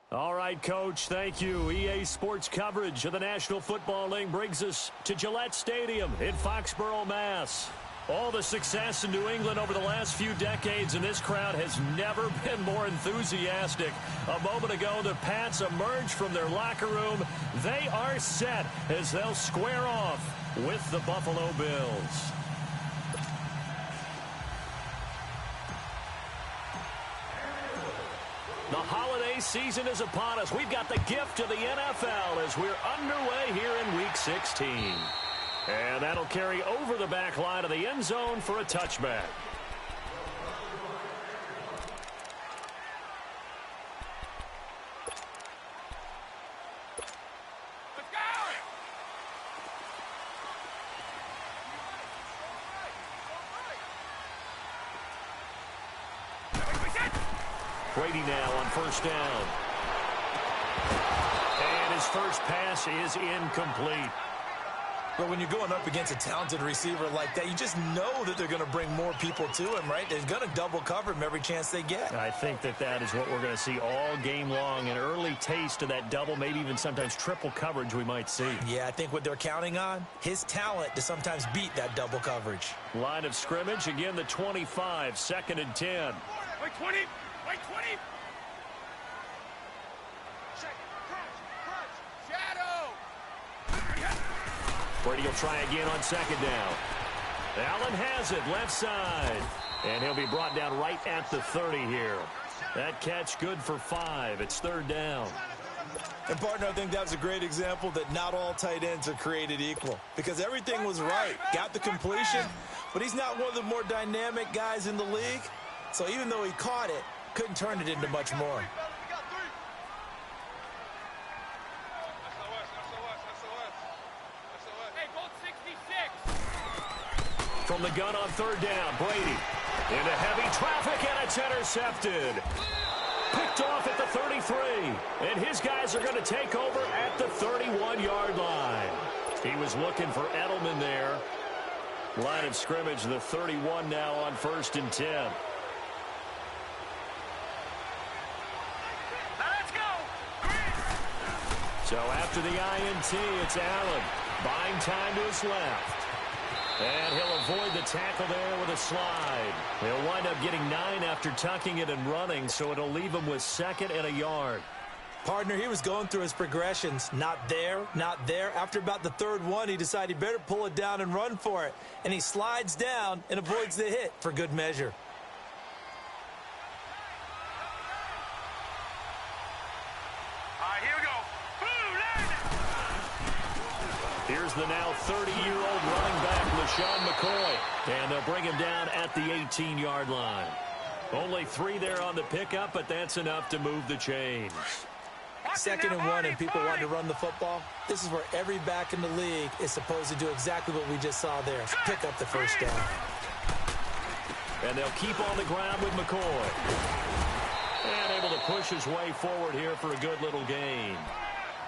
All right, Coach, thank you. EA Sports coverage of the National Football League brings us to Gillette Stadium in Foxborough, Mass. All the success in New England over the last few decades, and this crowd has never been more enthusiastic. A moment ago, the Pats emerged from their locker room. They are set as they'll square off with the Buffalo Bills. The holiday season is upon us. We've got the gift of the NFL as we're underway here in Week 16. And that'll carry over the back line of the end zone for a touchback. Brady now on first down. And his first pass is incomplete. But when you're going up against a talented receiver like that, you just know that they're going to bring more people to him, right? They're going to double cover him every chance they get. I think that is what we're going to see all game long. An early taste of that double, maybe even sometimes triple coverage we might see. Yeah, I think what they're counting on, his talent to sometimes beat that double coverage. Line of scrimmage, again the 25, 2nd and 10. Wait, 20. Wait, 20. Brady will try again on 2nd down. Allen has it, left side. And he'll be brought down right at the 30 here. That catch good for 5. It's 3rd down. And, partner, I think that was a great example that not all tight ends are created equal. Because everything was right. Got the completion, but he's not one of the more dynamic guys in the league. So even though he caught it, couldn't turn it into much more. From the gun on 3rd down, Brady into heavy traffic, and it's intercepted. Picked off at the 33, and his guys are going to take over at the 31-yard line. He was looking for Edelman there. Line of scrimmage, the 31 now on 1st and 10. Let's go. So after the INT, it's Allen. Buying time to his left. And he'll avoid the tackle there with a slide. He'll wind up getting 9 after tucking it and running, so it'll leave him with 2nd and a yard. Partner, he was going through his progressions. Not there, not there. After about the 3rd one, he decided he better pull it down and run for it. And he slides down and avoids the hit for good measure. Here we go. Here's the now 30-year-old running back, LeSean McCoy. And they'll bring him down at the 18-yard line. Only 3 there on the pickup, but that's enough to move the chains. 2nd and 1 and people want to run the football. This is where every back in the league is supposed to do exactly what we just saw there. Pick up the first down. And they'll keep on the ground with McCoy. And able to push his way forward here for a good little gain.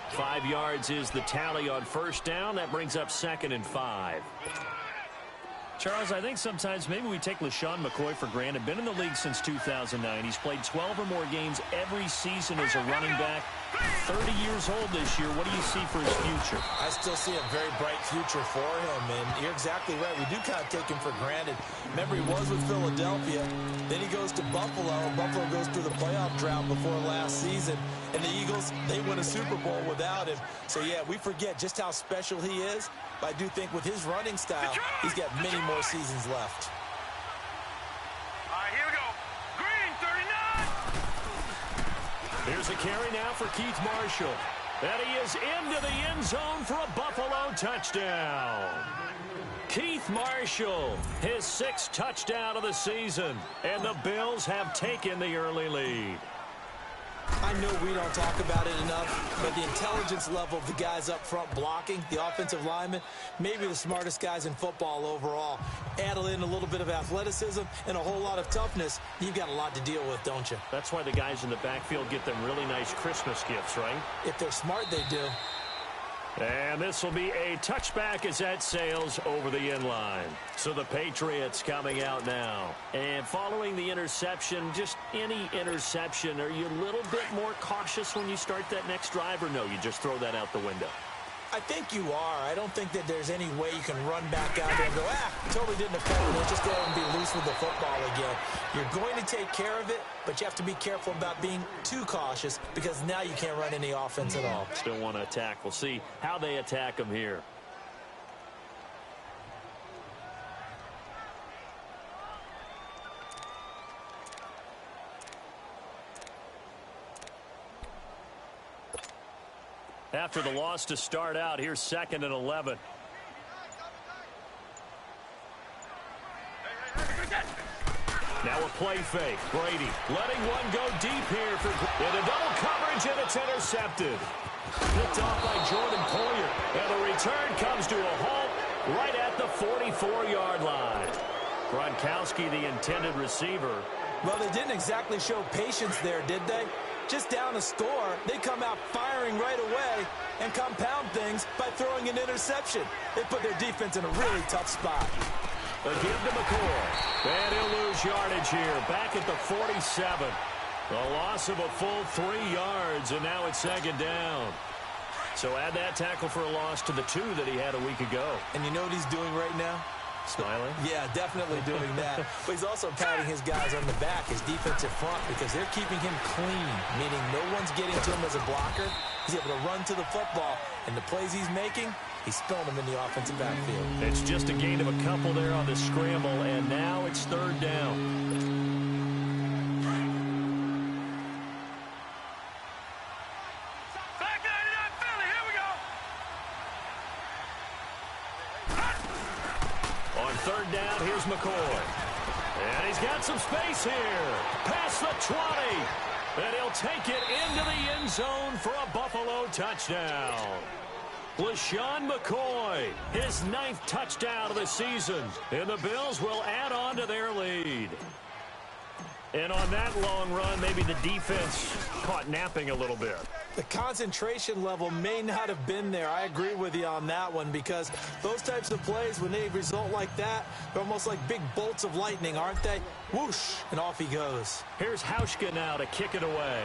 5 yards is the tally on 1st down. That brings up 2nd and 5. Charles, I think sometimes maybe we take LeSean McCoy for granted. Been in the league since 2009. He's played 12 or more games every season as a running back. 30 years old this year. What do you see for his future? I still see a very bright future for him, and you're exactly right. We do kind of take him for granted. Remember, he was with Philadelphia. Then he goes to Buffalo. Buffalo goes through the playoff drought before last season. And the Eagles, they win a Super Bowl without him. So, yeah, we forget just how special he is. But I do think with his running style, he's got many more seasons left. Here we go. Green, 39. Here's a carry now for Keith Marshall. And he is into the end zone for a Buffalo touchdown. Keith Marshall, his 6th touchdown of the season. And the Bills have taken the early lead. I know we don't talk about it enough, but the intelligence level of the guys up front blocking, the offensive linemen, maybe the smartest guys in football overall. Add in a little bit of athleticism and a whole lot of toughness, you've got a lot to deal with, don't you? That's why the guys in the backfield get them really nice Christmas gifts, right? If they're smart, they do. And this will be a touchback as that sails over the end line. So the Patriots coming out now. And following the interception, just any interception, are you a little bit more cautious when you start that next drive, or no, you just throw that out the window? I think you are. I don't think that there's any way you can run back out there and go, totally didn't affect me. Let's just go and be loose with the football again. You're going to take care of it, but you have to be careful about being too cautious because now you can't run any offense at all. Still want to attack. We'll see how they attack them here. After the loss to start out, here's 2nd and 11. Now a play fake. Brady letting one go deep here for into double coverage, and it's intercepted. Picked off by Jordan Poyer. And the return comes to a halt right at the 44-yard line. Gronkowski, the intended receiver. Well, they didn't exactly show patience there, did they? Just down a score, they come out firing right away and compound things by throwing an interception. They put their defense in a really tough spot. A give to McCoy. And he'll lose yardage here, back at the 47. A loss of a full 3 yards, and now it's 2nd down. So add that tackle for a loss to the 2 that he had a week ago. And you know what he's doing right now? Smiling? Yeah, definitely doing that. But he's also patting his guys on the back, his defensive front, because they're keeping him clean, meaning no one's getting to him as a blocker. He's able to run to the football, and the plays he's making, he's spilling them in the offensive backfield. It's just a gain of a couple there on the scramble, and now it's 3rd down. Back 99 Philly, here we go. On 3rd down, here's McCoy. And he's got some space here. Past the 20. And he'll take it into the end zone for a Buffalo touchdown. LeSean McCoy, his 9th touchdown of the season. And the Bills will add on to their lead. And on that long run, maybe the defense caught napping a little bit. The concentration level may not have been there. I agree with you on that one, because those types of plays, when they result like that, they're almost like big bolts of lightning, aren't they? Whoosh, and off he goes. Here's Hauschka now to kick it away.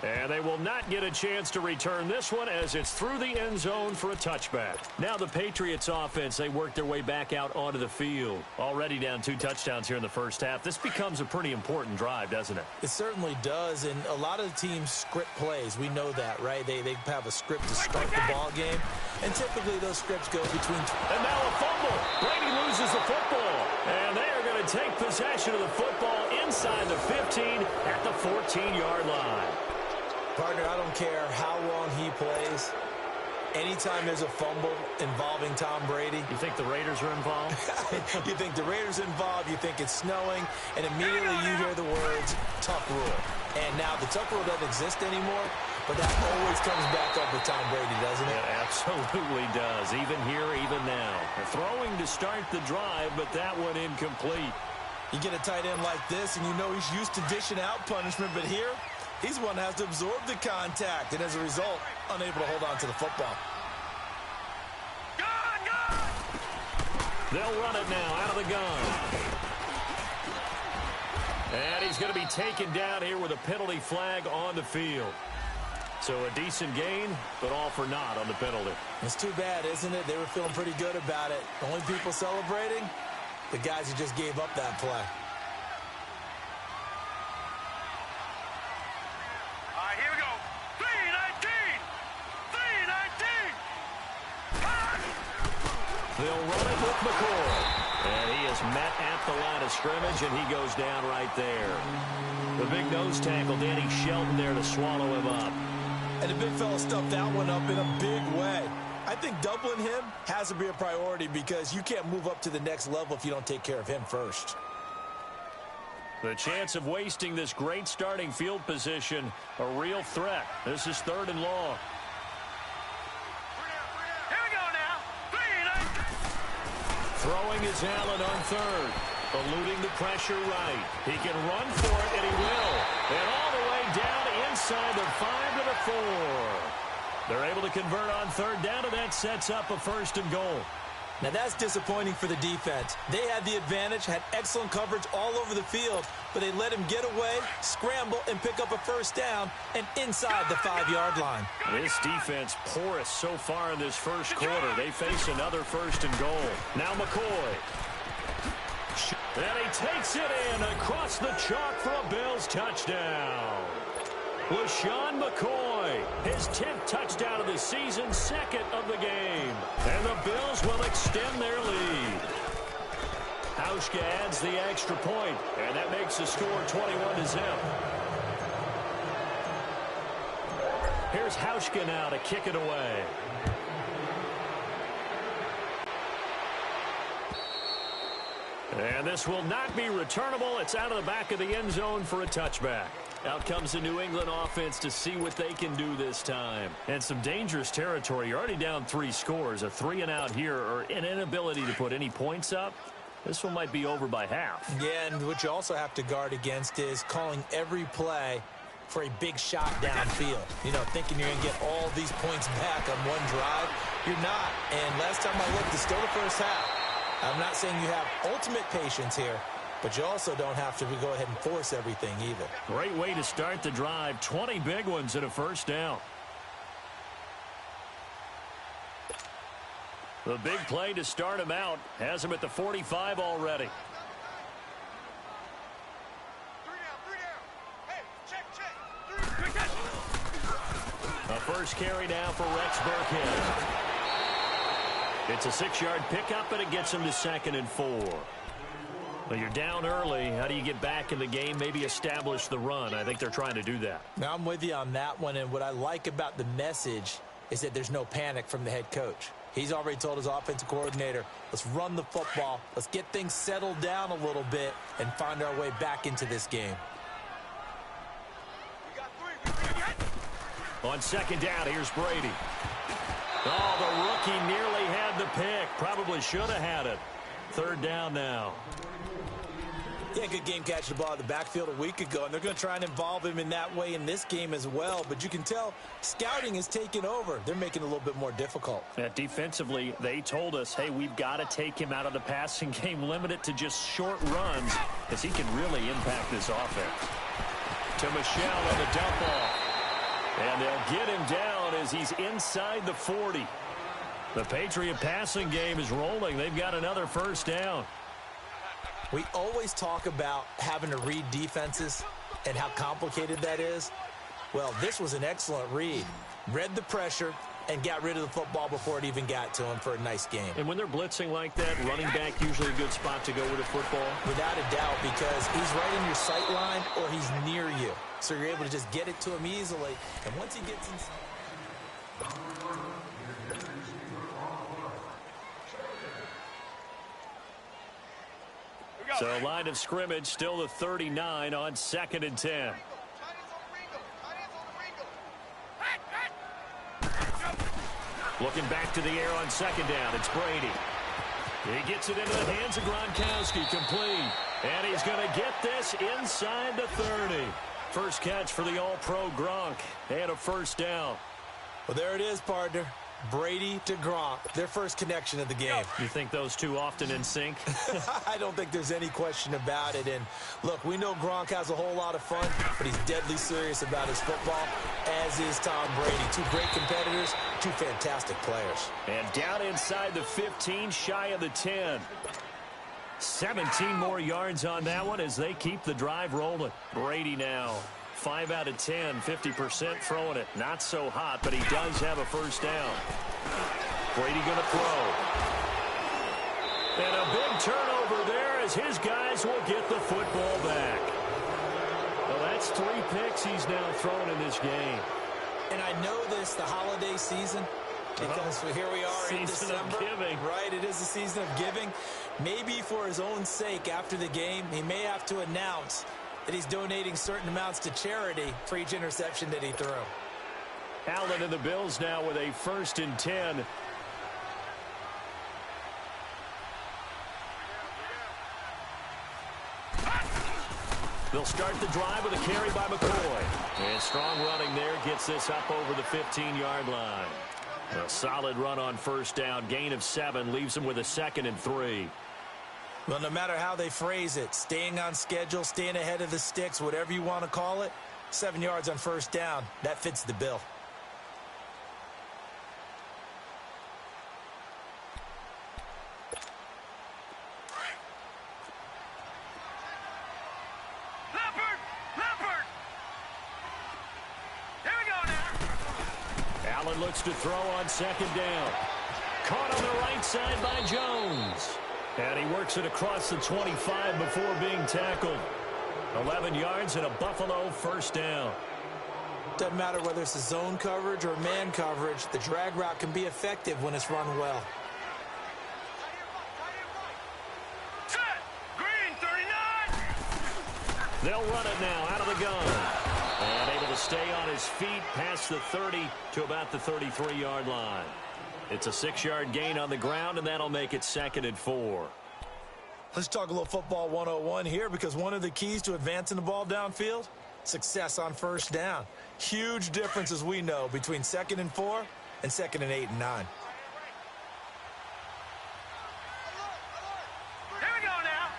And they will not get a chance to return this one as it's through the end zone for a touchback. Now the Patriots offense, they work their way back out onto the field. Already down 2 touchdowns here in the first half. This becomes a pretty important drive, doesn't it? It certainly does, and a lot of the teams script plays. We know that, right? They have a script to start the ball game, and typically those scripts go between... And now a fumble. Brady loses the football. And they are going to take possession of the football inside the 15 at the 14-yard line. Partner, I don't care how long he plays. Anytime there's a fumble involving Tom Brady. You think the Raiders are involved? You think the Raiders are involved, you think it's snowing, and immediately you hear the words, tough rule. And now the tough rule doesn't exist anymore, but that always comes back up with Tom Brady, doesn't it? It absolutely does, even here, even now. Throwing to start the drive, but that one incomplete. You get a tight end like this, and you know he's used to dishing out punishment, but here, he's one that has to absorb the contact, and as a result, unable to hold on to the football. They'll run it now out of the gun. And he's going to be taken down here with a penalty flag on the field. So a decent gain, but all for naught on the penalty. It's too bad, isn't it? They were feeling pretty good about it. The only people celebrating, the guys who just gave up that play. Here we go. 319. 319. They'll run it with McCoy. And he is met at the line of scrimmage, and he goes down right there. The big nose tackle, Danny Shelton, there to swallow him up. And the big fella stuffed that one up in a big way. I think doubling him has to be a priority because you can't move up to the next level if you don't take care of him first. The chance of wasting this great starting field position, a real threat. This is 3rd and long. Here we go now. 319. Throwing is Allen on 3rd. Eluding the pressure right. He can run for it, and he will. And all the way down inside the 5 to the They're able to convert on third down, and that sets up a 1st and goal. Now, that's disappointing for the defense. They had the advantage, had excellent coverage all over the field, but they let him get away, scramble, and pick up a 1st down and inside the 5-yard line. This defense porous so far in this first quarter. They face another 1st and goal. Now McCoy. And he takes it in across the chalk for a Bills touchdown. LaShawn McCoy, his 10th touchdown of the season, 2nd of the game. And the Bills will extend their lead. Hauschka adds the extra point, and that makes the score 21-0. Here's Hauschka now to kick it away. And this will not be returnable. It's out of the back of the end zone for a touchback. Out comes the New England offense to see what they can do this time. And some dangerous territory. You're already down 3 scores. A 3-and-out here, or an inability to put any points up. This one might be over by half. Yeah, and what you also have to guard against is calling every play for a big shot downfield. You know, thinking you're going to get all these points back on one drive. You're not. And last time I looked, it's still the first half. I'm not saying you have ultimate patience here, but you also don't have to go ahead and force everything either. Great way to start the drive. 20 big ones and a 1st down. The big play to start him out has him at the 45 already. 3 down. Hey, check. A first carry now for Rex Burkhead. It's a 6-yard pickup, and it gets him to 2nd and 4. Well, you're down early. How do you get back in the game, maybe establish the run? I think they're trying to do that. Now, I'm with you on that one, and what I like about the message is that there's no panic from the head coach. He's already told his offensive coordinator, let's run the football, let's get things settled down a little bit, and find our way back into this game. On 2nd down, here's Brady. Oh, the rookie nearly had the pick. Probably should have had it. 3rd down now. Yeah, good game catching the ball in the backfield a week ago, and they're going to try and involve him in that way in this game as well. But you can tell scouting is taking over. They're making it a little bit more difficult. Defensively, they told us, hey, we've got to take him out of the passing game, limit it to just short runs, as he can really impact this offense. To Michelle on the dump off. And they'll get him down as he's inside the 40. The Patriot passing game is rolling. They've got another 1st down. We always talk about having to read defenses and how complicated that is. Well, this was an excellent read. Read the pressure and got rid of the football before it even got to him for a nice game. And when they're blitzing like that, running back usually a good spot to go with a football? Without a doubt, because he's right in your sight line or he's near you. So you're able to just get it to him easily. And once he gets inside... So line of scrimmage still the 39 on 2nd and 10. Looking back to the air on 2nd down. It's Brady. He gets it into the hands of Gronkowski, complete. And he's going to get this inside the 30. First catch for the All-Pro Gronk. And a 1st down. Well, there it is, partner. Brady to Gronk, their first connection of the game. You think those two often in sync? I don't think there's any question about it. And look, we know Gronk has a whole lot of fun, but he's deadly serious about his football, as is Tom Brady. 2 great competitors, 2 fantastic players. And down inside the 15, shy of the 10. 17 more yards on that one as they keep the drive rolling. Brady now. 5 out of 10, 50% throwing it. Not so hot, but he does have a 1st down. Brady going to throw. And a big turnover there as his guys will get the football back. Well, that's 3 picks he's now thrown in this game. And I know this, the holiday season, because here we are in December. Season of giving. Right, it is the season of giving. Maybe for his own sake after the game, he may have to announce that he's donating certain amounts to charity for each interception that he threw. Allen and the Bills now with a 1st and 10. They'll start the drive with a carry by McCoy. And strong running there gets this up over the 15-yard line. A solid run on first down. Gain of 7 leaves them with a 2nd and 3. Well, no matter how they phrase it, staying on schedule, staying ahead of the sticks, whatever you want to call it, 7 yards on first down, that fits the bill. Looks to throw on 2nd down. Caught on the right side by Jones. And he works it across the 25 before being tackled. 11 yards and a Buffalo first down. Doesn't matter whether it's a zone coverage or man coverage, the drag route can be effective when it's run well. Set! Green, 39! They'll run it now out of the gun. And able to stay on his feet past the 30 to about the 33-yard line. It's a 6-yard gain on the ground, and that'll make it 2nd and 4. Let's talk a little football 101 here, because one of the keys to advancing the ball downfield, success on first down. Huge difference, as we know, between 2nd and 4 and 2nd and 8 and 9. Here we go now.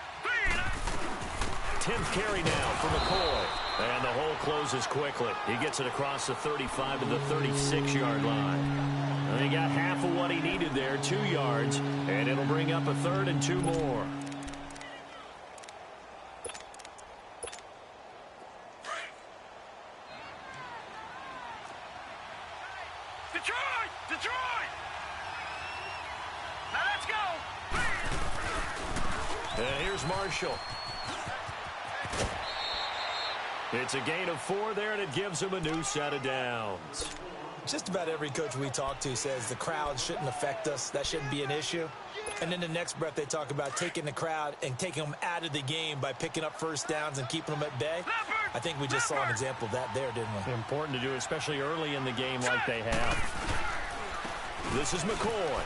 10th carry now for McCoy. And the hole closes quickly. He gets it across the 35 to the 36-yard line. And he got half of what he needed there, 2 yards, and it'll bring up a 3rd and 2 more. Detroit! Detroit! Now let's go! And here's Marshall. It's a gain of 4 there, and it gives him a new set of downs. Just about every coach we talk to says the crowd shouldn't affect us. That shouldn't be an issue. And then the next breath they talk about taking the crowd and taking them out of the game by picking up first downs and keeping them at bay. I think we just saw an example of that there, didn't we? Important to do, especially early in the game like they have. This is McCoy.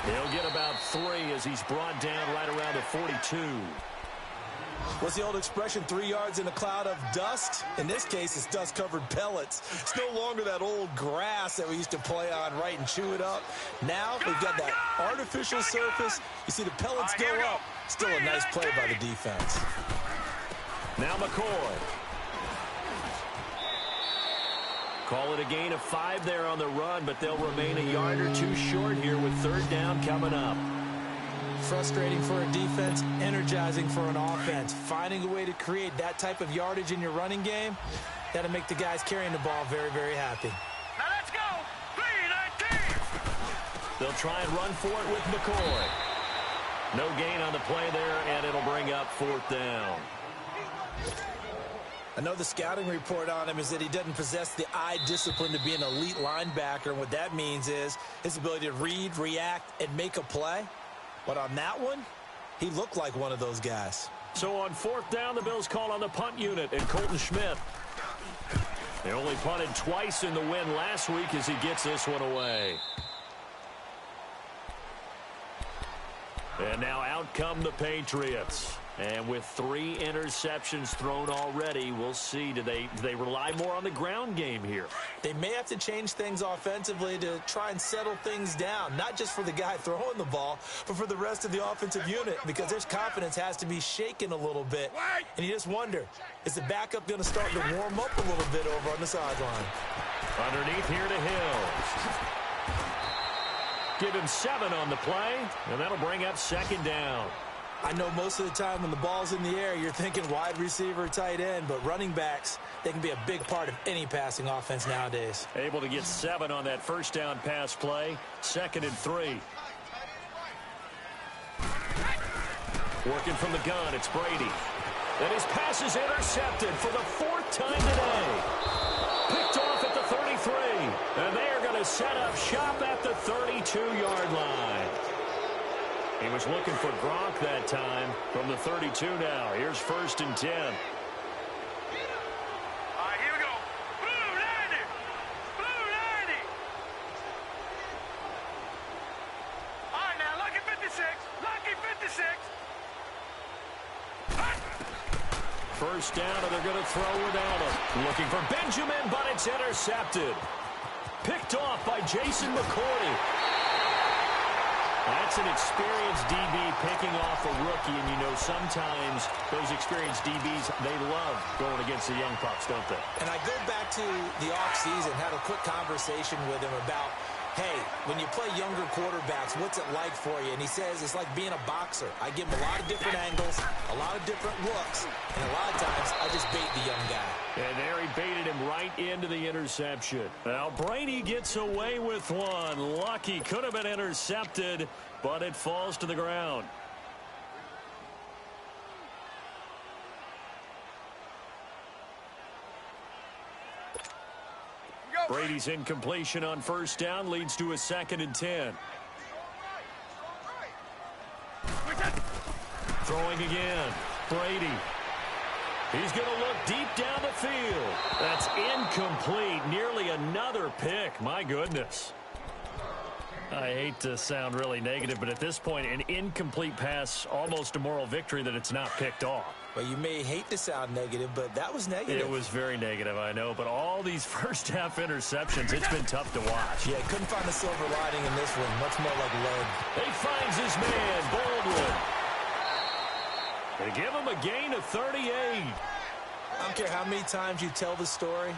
He'll get about 3 as he's brought down right around the 42. What's the old expression, 3 yards in a cloud of dust? In this case, it's dust-covered pellets. It's no longer that old grass that we used to play on, right, and chew it up. Now we've got that artificial surface. You see the pellets go up. Still a nice play by the defense. Now McCoy. Call it a gain of 5 there on the run, but they'll remain a yard or 2 short here with 3rd down coming up. Frustrating for a defense, energizing for an offense. Finding a way to create that type of yardage in your running game, that'll make the guys carrying the ball very, very happy. Now let's go! 3-19! They'll try and run for it with McCoy. No gain on the play there, and it'll bring up 4th down. I know the scouting report on him is that he doesn't possess the eye discipline to be an elite linebacker, and what that means is his ability to read, react, and make a play. But on that one, he looked like one of those guys. So on 4th down, the Bills call on the punt unit and Colton Schmidt. They only punted twice in the win last week as he gets this one away. And now out come the Patriots. And with 3 interceptions thrown already, we'll see. Do they rely more on the ground game here? They may have to change things offensively to try and settle things down, not just for the guy throwing the ball, but for the rest of the offensive unit, because their confidence has to be shaken a little bit. And you just wonder, is the backup going to start to warm up a little bit over on the sideline? Underneath here to Hill. Give him 7 on the play, and that'll bring up 2nd down. I know most of the time when the ball's in the air, you're thinking wide receiver, tight end, but running backs, they can be a big part of any passing offense nowadays. Able to get 7 on that first down pass play. 2nd and 3. Working from the gun, it's Brady. And his pass is intercepted for the 4th time today. Picked off at the 33. And they are going to set up shop at the 32-yard line. He was looking for Gronk that time from the 32 now. Here's 1st and 10. All right, here we go. Blue 90! Blue 90! All right, now, lucky 56. Lucky 56. first down, and they're going to throw without him. Looking for Benjamin, but it's intercepted. Picked off by Jason McCourty. That's an experienced DB picking off a rookie, and you know sometimes those experienced DBs, they love going against the young pups, don't they? And I go back to the offseason, had a quick conversation with him about, hey, when you play younger quarterbacks, what's it like for you? And he says it's like being a boxer. I give him a lot of different angles, a lot of different looks, and a lot of times I just bait the young guy. And there he baited him right into the interception. Now Brady gets away with one. Lucky, could have been intercepted, but it falls to the ground. Brady's incompletion on first down leads to a 2nd and 10. Throwing again. Brady. He's going to look deep down the field. That's incomplete. Nearly another pick. My goodness. I hate to sound really negative, but at this point, an incomplete pass, almost a moral victory that it's not picked off. Well, you may hate to sound negative, but that was negative. It was very negative, I know, but all these first-half interceptions, it's been tough to watch. Yeah, couldn't find the silver lining in this one. Much more like lead. He finds his man, Baldwin. They give him a gain of 38. I don't care how many times you tell the story,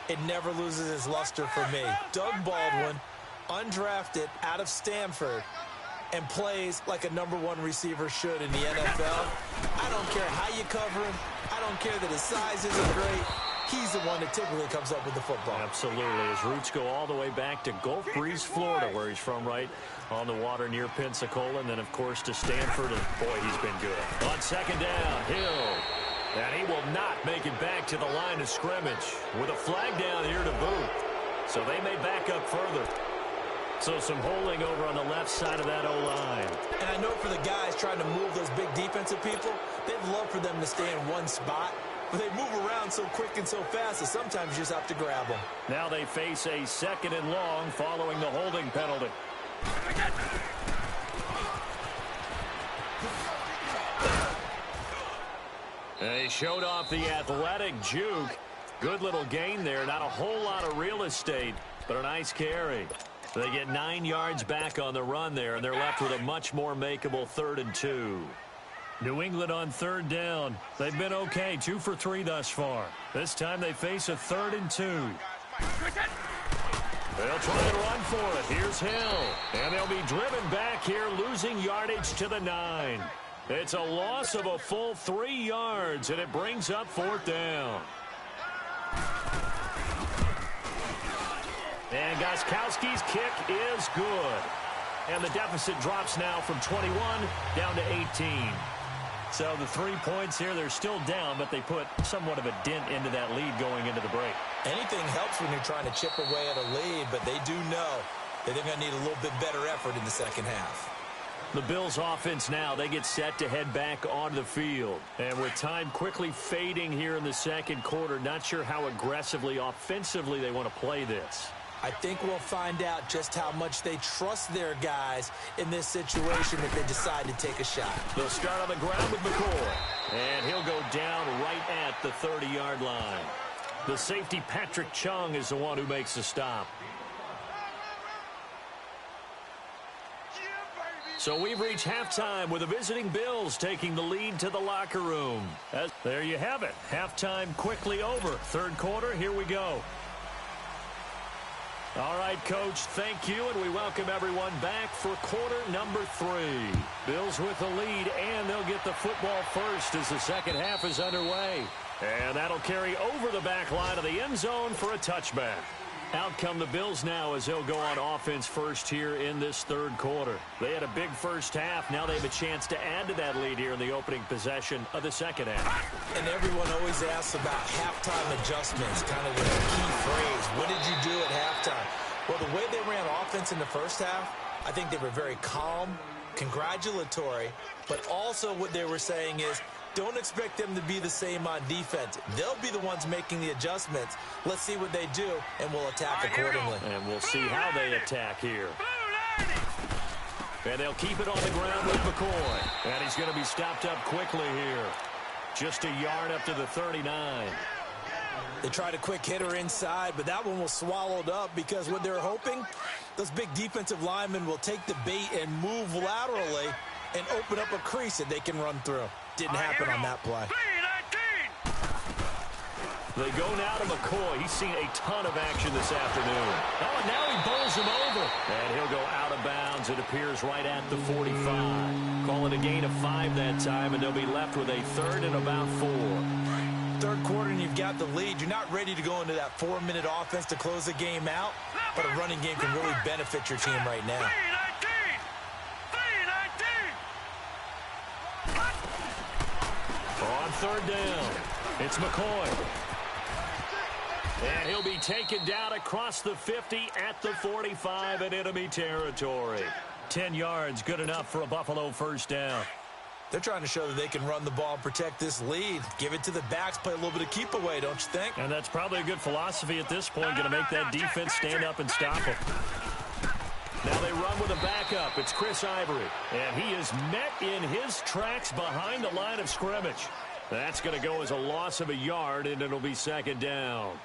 it never loses its luster for me. Doug Baldwin, undrafted out of Stanford, and plays like a #1 receiver should in the NFL. I don't care how you cover him. I don't care that his size isn't great. He's the one that typically comes up with the football. Absolutely. His roots go all the way back to Gulf Breeze, Florida, where he's from, right on the water near Pensacola, and then, of course, to Stanford, and, boy, he's been good. On 2nd down, Hill. And he will not make it back to the line of scrimmage with a flag down here to boot. So they may back up further. So some holding over on the left side of that O-line. And I know for the guys trying to move those big defensive people, they'd love for them to stay in one spot. But they move around so quick and so fast that sometimes you just have to grab them. Now they face a 2nd and long following the holding penalty. And he showed off the athletic juke. Good little gain there. Not a whole lot of real estate, but a nice carry. They get 9 yards back on the run there, and they're left with a much more makeable 3rd and 2. New England on 3rd down. They've been okay, 2 for 3 thus far. This time they face a 3rd and 2. They'll try and run for it. Here's Hill. And they'll be driven back here, losing yardage to the 9. It's a loss of a full 3 yards, and it brings up 4th down. And Gostkowski's kick is good. And the deficit drops now from 21 down to 18. So the 3 points here, they're still down, but they put somewhat of a dent into that lead going into the break. Anything helps when you're trying to chip away at a lead, but they do know that they're going to need a little bit better effort in the second half. The Bills offense now, they get set to head back onto the field. And with time quickly fading here in the second quarter, not sure how aggressively, offensively they want to play this. I think we'll find out just how much they trust their guys in this situation if they decide to take a shot. They'll start on the ground with McCoy. And he'll go down right at the 30-yard line. The safety, Patrick Chung, is the one who makes the stop. So we've reached halftime with the visiting Bills taking the lead to the locker room. There you have it. Halftime quickly over. Third quarter, here we go. All right, Coach, thank you, and we welcome everyone back for quarter number 3. Bills with the lead, and they'll get the football first as the second half is underway. And that'll carry over the back line of the end zone for a touchback. Out come the Bills now as they'll go on offense first here in this third quarter. They had a big first half. Now they have a chance to add to that lead here in the opening possession of the second half. And everyone always asks about halftime adjustments, kind of the key phrase. What did you do at halftime? Well, the way they ran offense in the first half, I think they were very calm, congratulatory, but also what they were saying is, don't expect them to be the same on defense. They'll be the ones making the adjustments. Let's see what they do, and we'll attack accordingly. And we'll see how they attack here. And they'll keep it on the ground with McCoy. And he's going to be stopped up quickly here. Just a yard up to the 39. They tried a quick hitter inside, but that one was swallowed up because what they're hoping, those big defensive linemen will take the bait and move laterally and open up a crease that they can run through. Didn't happen on that play. They go now to McCoy. He's seen a ton of action this afternoon. Oh, and now he bowls him over. And he'll go out of bounds. It appears right at the 45. Call it a gain of 5 that time, and they'll be left with a 3rd and about 4. Third quarter and you've got the lead. You're not ready to go into that 4-minute offense to close the game out, but a running game can really benefit your team right now. On 3rd down, it's McCoy. And he'll be taken down across the 50 at the 45 in enemy territory. 10 yards, good enough for a Buffalo 1st down. They're trying to show that they can run the ball and protect this lead. Give it to the backs, play a little bit of keep away, don't you think? And that's probably a good philosophy at this point, going to make that defense stand up and stop them. Now they run with a backup. It's Chris Ivory. And he is met in his tracks behind the line of scrimmage. That's going to go as a loss of a yard, and it'll be 2nd down.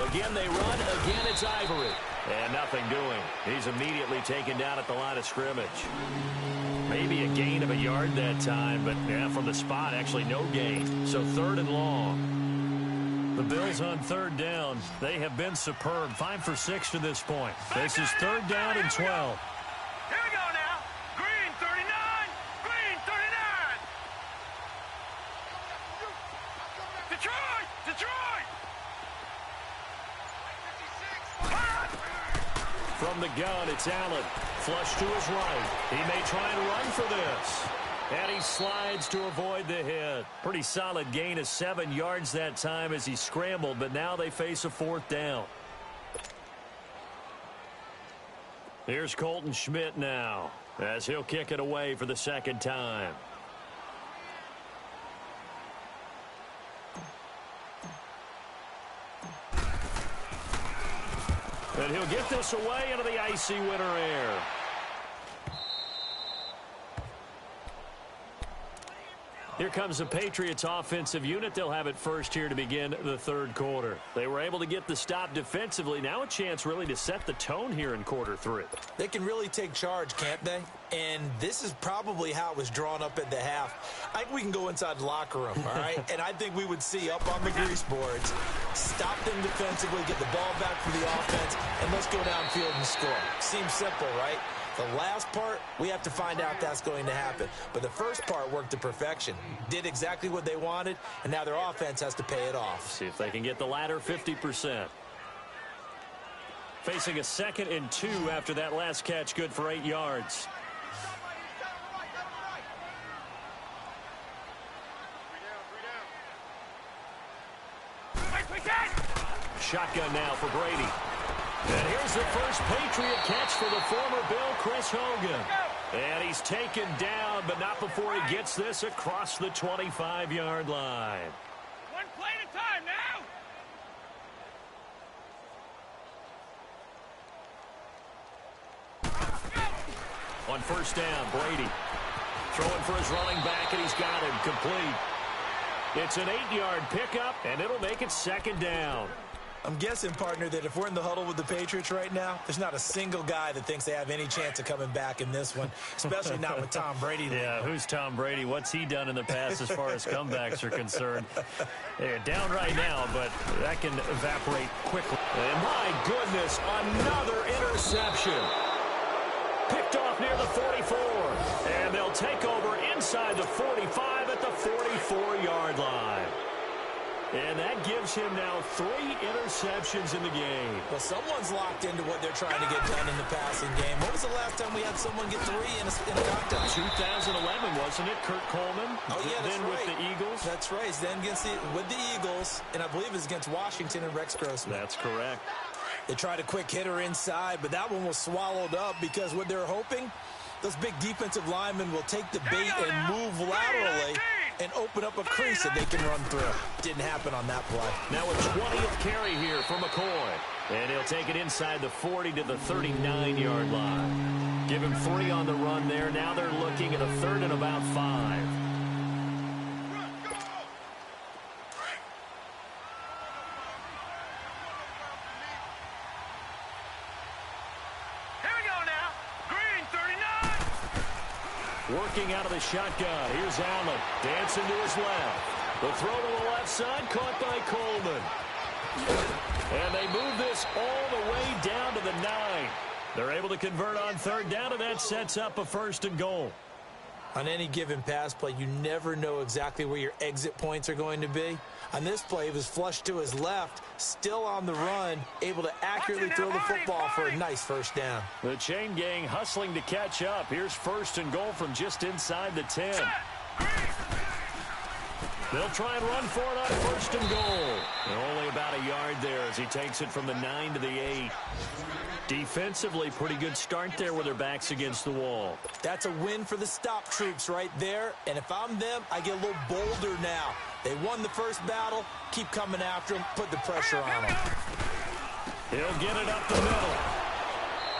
Again, they run. Again, it's Ivory. And nothing doing. He's immediately taken down at the line of scrimmage. Maybe a gain of a yard that time, but yeah, from the spot, actually no gain. So 3rd and long. The Bills on 3rd down. They have been superb. 5 for 6 to this point. This is 3rd down and 12. Here we go now. Green 39. Green 39. Detroit. Detroit. From the gun, it's Allen. Flush to his right. He may try and run for this. And he slides to avoid the hit. Pretty solid gain of 7 yards that time as he scrambled, but now they face a 4th down. Here's Colton Schmidt now as he'll kick it away for the 2nd time. And he'll get this away into the icy winter air. Here comes the Patriots offensive unit. They'll have it first here to begin the 3rd quarter. They were able to get the stop defensively. Now a chance really to set the tone here in quarter 3. They can really take charge, can't they? And this is probably how it was drawn up at the half. I think we can go inside the locker room, all right? And I think we would see up on the grease boards, stop them defensively, get the ball back for the offense, and let's go downfield and score. Seems simple, right? The last part, we have to find out if that's going to happen. But the first part worked to perfection. Did exactly what they wanted, and now their offense has to pay it off. See if they can get the latter 50%. Facing a 2nd and 2 after that last catch, good for 8 yards. Shotgun now for Brady. And here's the first Patriot catch for the former Bill, Chris Hogan. And he's taken down, but not before he gets this across the 25-yard line. One play at a time now. On 1st down, Brady throwing for his running back, and he's got him complete. It's an 8-yard pickup, and it'll make it 2nd down. I'm guessing, partner, that if we're in the huddle with the Patriots right now, there's not a single guy that thinks they have any chance of coming back in this one, especially not with Tom Brady. Yeah, who's Tom Brady? What's he done in the past as far as comebacks are concerned? They're down right now, but that can evaporate quickly. And my goodness, another interception. Picked off near the 44. And they'll take over inside the 45 at the 44-yard line. And that gives him now 3 interceptions in the game. Well, someone's locked into what they're trying to get done in the passing game. When was the last time we had someone get 3 in a touchdown? 2011, wasn't it? Kurt Coleman. Oh, yeah, that's then right. with the Eagles. That's right. Then with the Eagles, and I believe it's against Washington and Rex Grossman. That's correct. They tried a quick hitter inside, but that one was swallowed up because what they're hoping, those big defensive linemen will take the bait and move laterally and open up a crease that they can run through. Didn't happen on that play. Now a 20th carry here for McCoy. And he'll take it inside the 40 to the 39-yard line. Give him 3 on the run there. Now they're looking at a 3rd and about 5. Working out of the shotgun. Here's Allen. Dancing to his left. The throw to the left side, caught by Coleman. And they move this all the way down to the 9. They're able to convert on 3rd down, and that sets up a 1st and goal. On any given pass play, you never know exactly where your exit points are going to be. On this play, he was flushed to his left, still on the run, able to accurately throw the football for a nice 1st down. The chain gang hustling to catch up. Here's 1st and goal from just inside the 10. They'll try and run for it on 1st and goal. And only about a yard there as he takes it from the 9 to the 8. Defensively, pretty good start there with their backs against the wall. That's a win for the stop troops right there. And if I'm them, I get a little bolder now. They won the first battle. Keep coming after them. Put the pressure on them. He'll get it up the middle.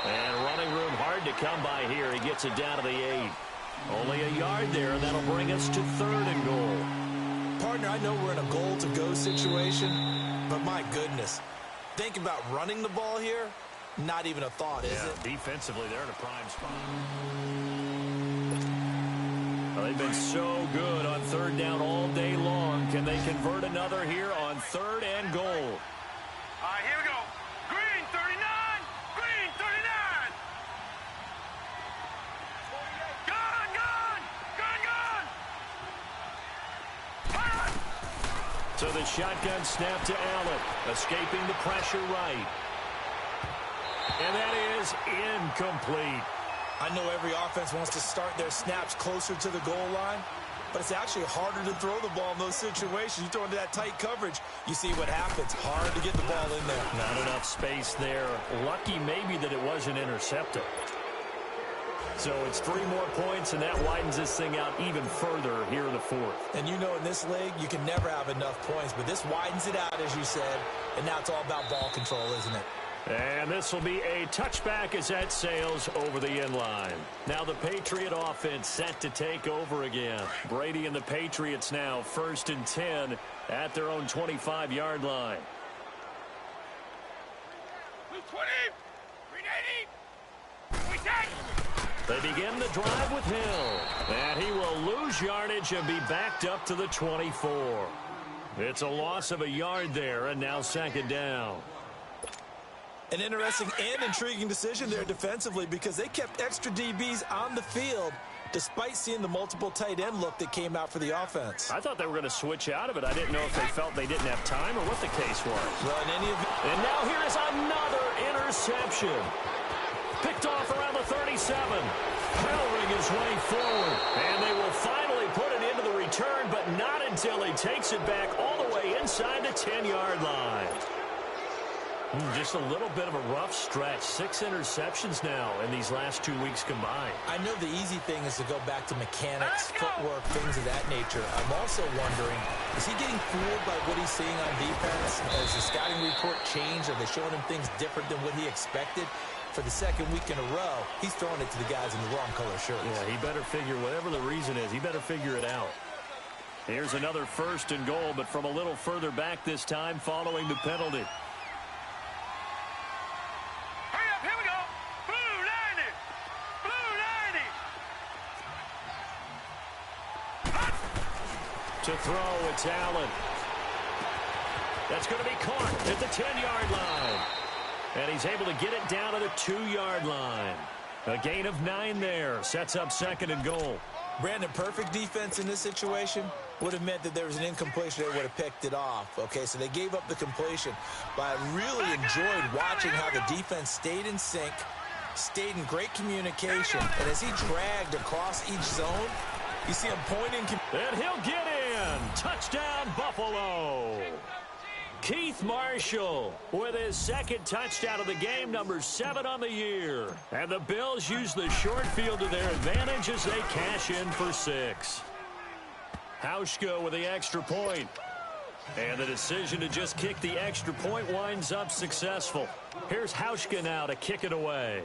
And running room hard to come by here. He gets it down to the 8. Only a yard there, and that'll bring us to 3rd and goal. Partner, I know we're in a goal-to-go situation, but my goodness. Think about running the ball here. Not even a thought, is it? Defensively, they're in a prime spot. Well, they've been so good on 3rd down all day long. Can they convert another here on 3rd and goal? All right, here we go. Green 39. Green 39. Gun, gun. Gun, gun. So the shotgun snap to Allen. Escaping the pressure right. And that is incomplete. I know every offense wants to start their snaps closer to the goal line, but it's actually harder to throw the ball in those situations. You throw into that tight coverage, you see what happens. Hard to get the ball in there. Not enough space there. Lucky maybe that it wasn't intercepted. So it's 3 more points, and that widens this thing out even further here in the 4th. And you know in this league, you can never have enough points, but this widens it out, as you said, and now it's all about ball control, isn't it? And this will be a touchback as that sails over the end line. Now the Patriot offense set to take over again. Brady and the Patriots now 1st and 10 at their own 25-yard line. Blue 20. Green 80. We take. They begin the drive with Hill. And he will lose yardage and be backed up to the 24. It's a loss of a yard there, and now 2nd down. An interesting and intriguing decision there defensively because they kept extra DBs on the field despite seeing the multiple tight end look that came out for the offense. I thought they were going to switch out of it. I didn't know if they felt they didn't have time or what the case was. Well, in any event. And now here is another interception. Picked off around the 37. Powering his way forward. And they will finally put it into the return, but not until he takes it back all the way inside the 10-yard line. Just a little bit of a rough stretch. 6 interceptions now in these last 2 weeks combined. I know the easy thing is to go back to mechanics, footwork, things of that nature. I'm also wondering, is he getting fooled by what he's seeing on defense? Has the scouting report changed? Are they showing him things different than what he expected? For the 2nd week in a row, he's throwing it to the guys in the wrong color shirts. Yeah, he better figure, whatever the reason is, he better figure it out. Here's another 1st and goal, but from a little further back this time following the penalty. To throw, it's Allen. That's going to be caught at the 10-yard line. And he's able to get it down to the 2-yard line. A gain of 9 there. Sets up 2nd and goal. Brandon, perfect defense in this situation would have meant that there was an incompletion. They would have picked it off. Okay, so they gave up the completion. But I really enjoyed watching how the defense stayed in sync, stayed in great communication. And as he dragged across each zone, you see him pointing. And he'll get in. Touchdown, Buffalo. Keith Marshall with his 2nd touchdown of the game, number 7 on the year. And the Bills use the short field to their advantage as they cash in for 6. Hauschka with the extra point. And the decision to just kick the extra point winds up successful. Here's Hauschka now to kick it away.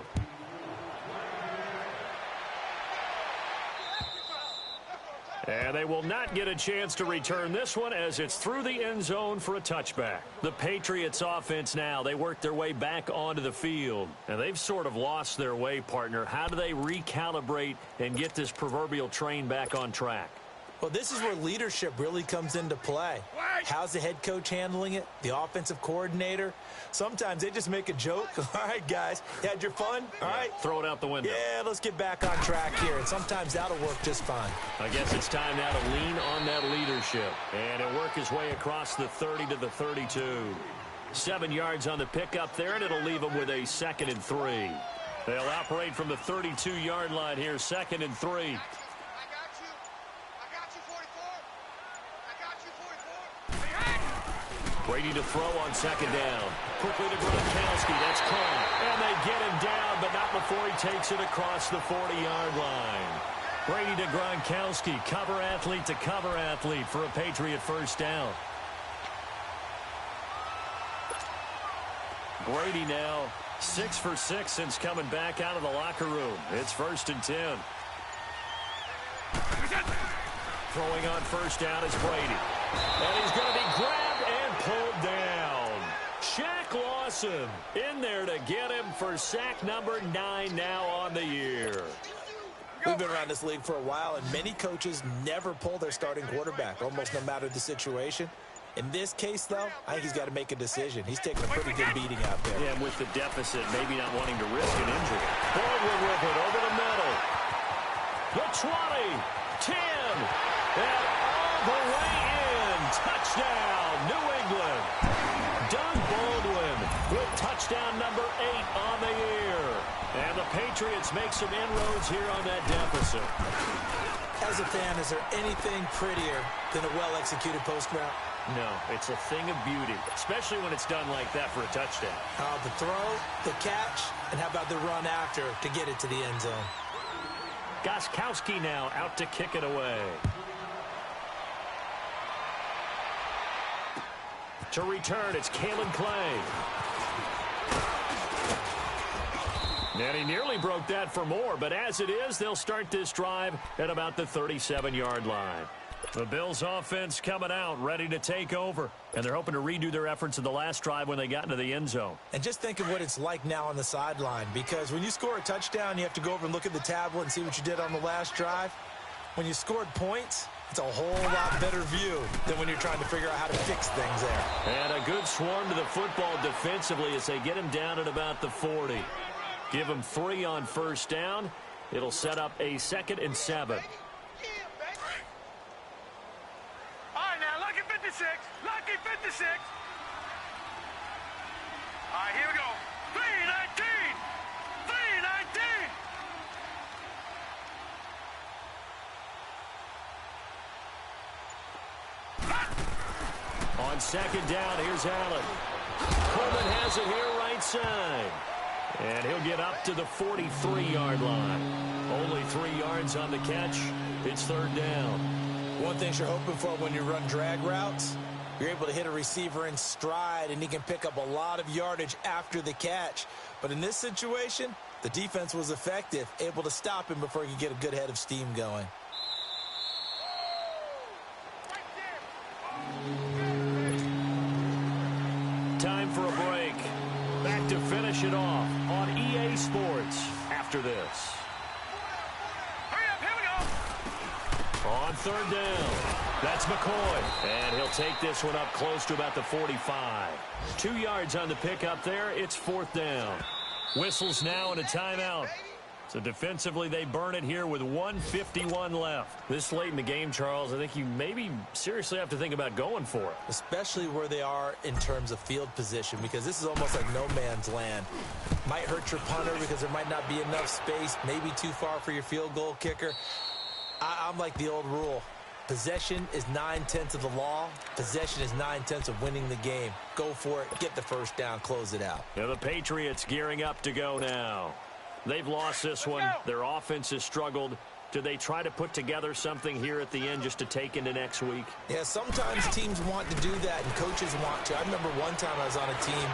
And they will not get a chance to return this one as it's through the end zone for a touchback. The Patriots offense now, they work their way back onto the field. And they've sort of lost their way, partner. How do they recalibrate and get this proverbial train back on track? Well, this is where leadership really comes into play. How's the head coach handling it? The offensive coordinator? Sometimes they just make a joke. All right, guys, you had your fun? All right. Throw it out the window. Yeah, let's get back on track here. And sometimes that'll work just fine. I guess it's time now to lean on that leadership. And it'll work his way across the 30 to the 32. 7 yards on the pickup there, and it'll leave them with a 2nd and 3. They'll operate from the 32-yard line here, 2nd and 3. Brady to throw on 2nd down. Quickly to Gronkowski. That's caught. And they get him down, but not before he takes it across the 40-yard line. Brady to Gronkowski. Cover athlete to cover athlete for a Patriot first down. Brady now 6 for 6 since coming back out of the locker room. It's 1st and 10. Throwing on first down is Brady. And he's going to be grabbed and pulled down. Shaq Lawson in there to get him for sack number 9 now on the year. We've been around this league for a while, and many coaches never pull their starting quarterback, almost no matter the situation. In this case, though, I think he's got to make a decision. He's taking a pretty good beating out there. Yeah, and with the deficit, maybe not wanting to risk an injury. Baldwin with it over the middle. The 20, 10, and all the way in. Touchdown, New England. Doug Baldwin with touchdown number 8 on the year. And the Patriots make some inroads here on that deficit. As a fan, is there anything prettier than a well-executed post route? No, it's a thing of beauty, especially when it's done like that for a touchdown. The throw, the catch, and how about the run after to get it to the end zone? Gostkowski now out to kick it away. To return, it's Kalen Clay. And he nearly broke that for more, but as it is, they'll start this drive at about the 37-yard line. The Bills offense coming out, ready to take over, and they're hoping to redo their efforts in the last drive when they got into the end zone. And just think of what it's like now on the sideline, because when you score a touchdown, you have to go over and look at the tablet and see what you did on the last drive. When you scored points, it's a whole lot better view than when you're trying to figure out how to fix things there. And a good swarm to the football defensively as they get him down at about the 40. Give him 3 on first down. It'll set up a 2nd and 7. All right, now, lucky 56. Lucky 56. All right, here we go. 319. 319. On 2nd down, here's Allen. Coleman has it here right side. And he'll get up to the 43-yard line. Only 3 yards on the catch. It's 3rd down. One thing you're hoping for when you run drag routes, you're able to hit a receiver in stride, and he can pick up a lot of yardage after the catch. But in this situation, the defense was effective, able to stop him before he could get a good head of steam going. Time for a break. Back to finish it off on EA Sports after this. Hurry up, here we go. On 3rd down, that's McCoy. And he'll take this one up close to about the 45. 2 yards on the pickup there. It's 4th down. Whistles now and a timeout. So defensively, they burn it here with 1:51 left. This late in the game, Charles, I think you maybe seriously have to think about going for it. Especially where they are in terms of field position, because this is almost like no man's land. Might hurt your punter because there might not be enough space, maybe too far for your field goal kicker. I'm like the old rule. Possession is 9/10 of the law. Possession is 9/10 of winning the game. Go for it. Get the first down. Close it out. Now the Patriots gearing up to go now. They've lost this one. Their offense has struggled. Do they try to put together something here at the end just to take into next week? Yeah, sometimes teams want to do that, and coaches want to. I remember one time I was on a team,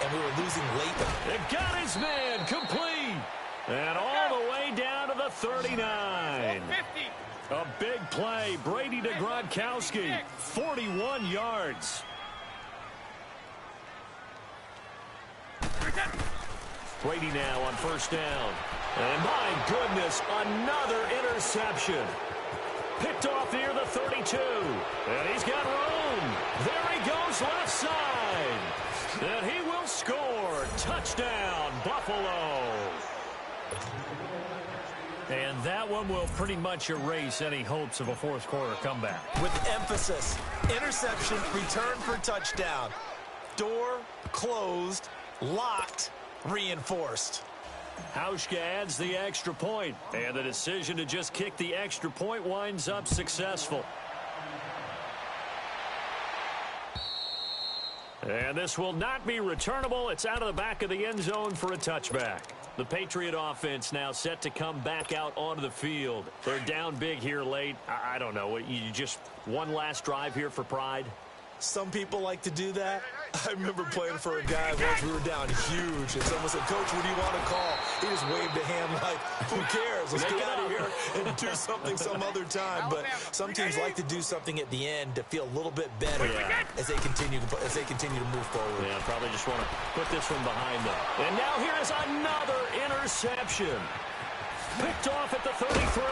and we were losing late. They've got his man complete. And all the way down to the 39. A big play. Brady to Gronkowski. 41 yards. Brady now on first down. And my goodness, another interception. Picked off near the 32. And he's got room. There he goes left side. And he will score. Touchdown, Buffalo. And that one will pretty much erase any hopes of a fourth quarter comeback. With emphasis, interception, return for touchdown. Door closed, locked, reinforced. Hauschka adds the extra point, and the decision to just kick the extra point winds up successful. And this will not be returnable. It's out of the back of the end zone for a touchback. The Patriot offense now set to come back out onto the field. They're down big here late. I don't know. You just one last drive here for pride? Some people like to do that. I remember playing for a guy once we were down huge, and someone said, "Coach, what do you want to call?" He just waved a hand like, "Who cares? Let's get out of here and do something some other time." But some teams like to do something at the end to feel a little bit better as they continue to move forward. Yeah, probably just want to put this one behind them. And now here's another interception. Picked off at the 33.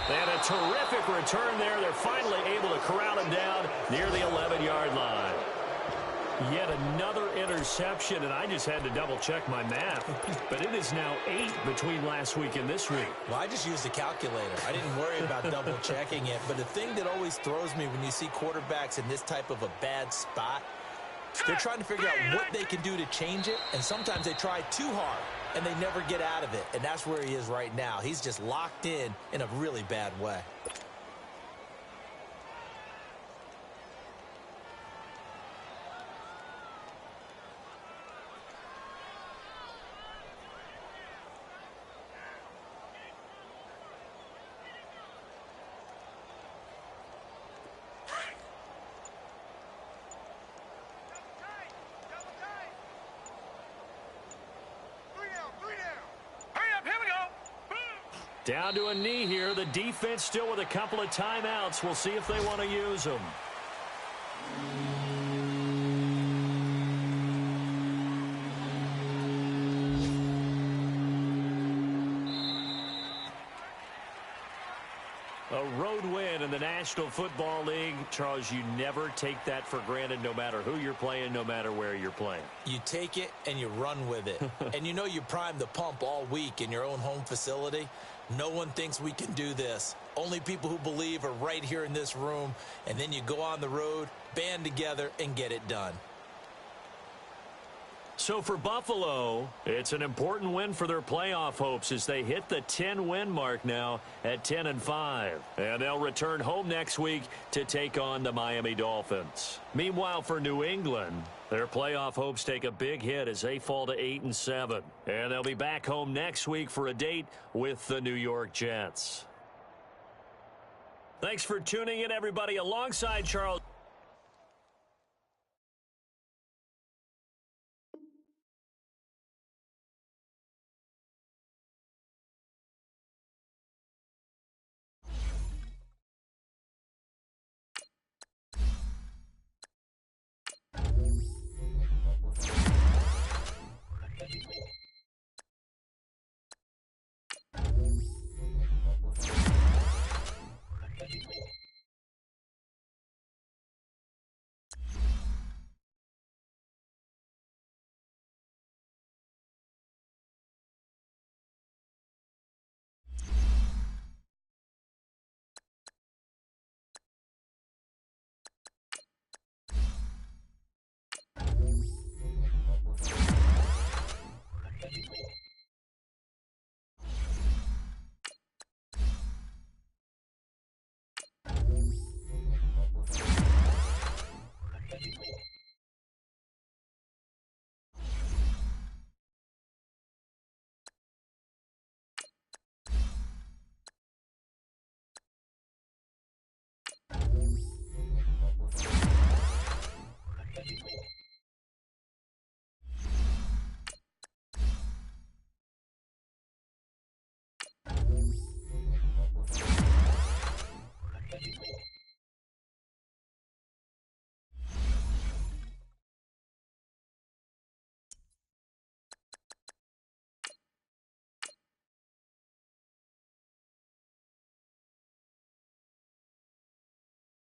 And a terrific return there. They're finally able to corral him down near the 11-yard line. Yet another interception, and I just had to double-check my math. But it is now 8 between last week and this week. Well, I just used a calculator. I didn't worry about double-checking it. But the thing that always throws me when you see quarterbacks in this type of a bad spot, they're trying to figure out what they can do to change it, and sometimes they try too hard, and they never get out of it. And that's where he is right now. He's just locked in a really bad way. Down to a knee here. The defense still with a couple of timeouts. We'll see if they want to use them. A road win in the National Football League. Charles, you never take that for granted, no matter who you're playing, no matter where you're playing. You take it and you run with it. And you know you primed the pump all week in your own home facility. No one thinks we can do this. Only people who believe are right here in this room. And then you go on the road, band together, and get it done. So for Buffalo, it's an important win for their playoff hopes as they hit the 10-win mark now at 10-5. And they'll return home next week to take on the Miami Dolphins. Meanwhile, for New England, their playoff hopes take a big hit as they fall to 8-7. And they'll be back home next week for a date with the New York Jets. Thanks for tuning in, everybody, alongside Charles.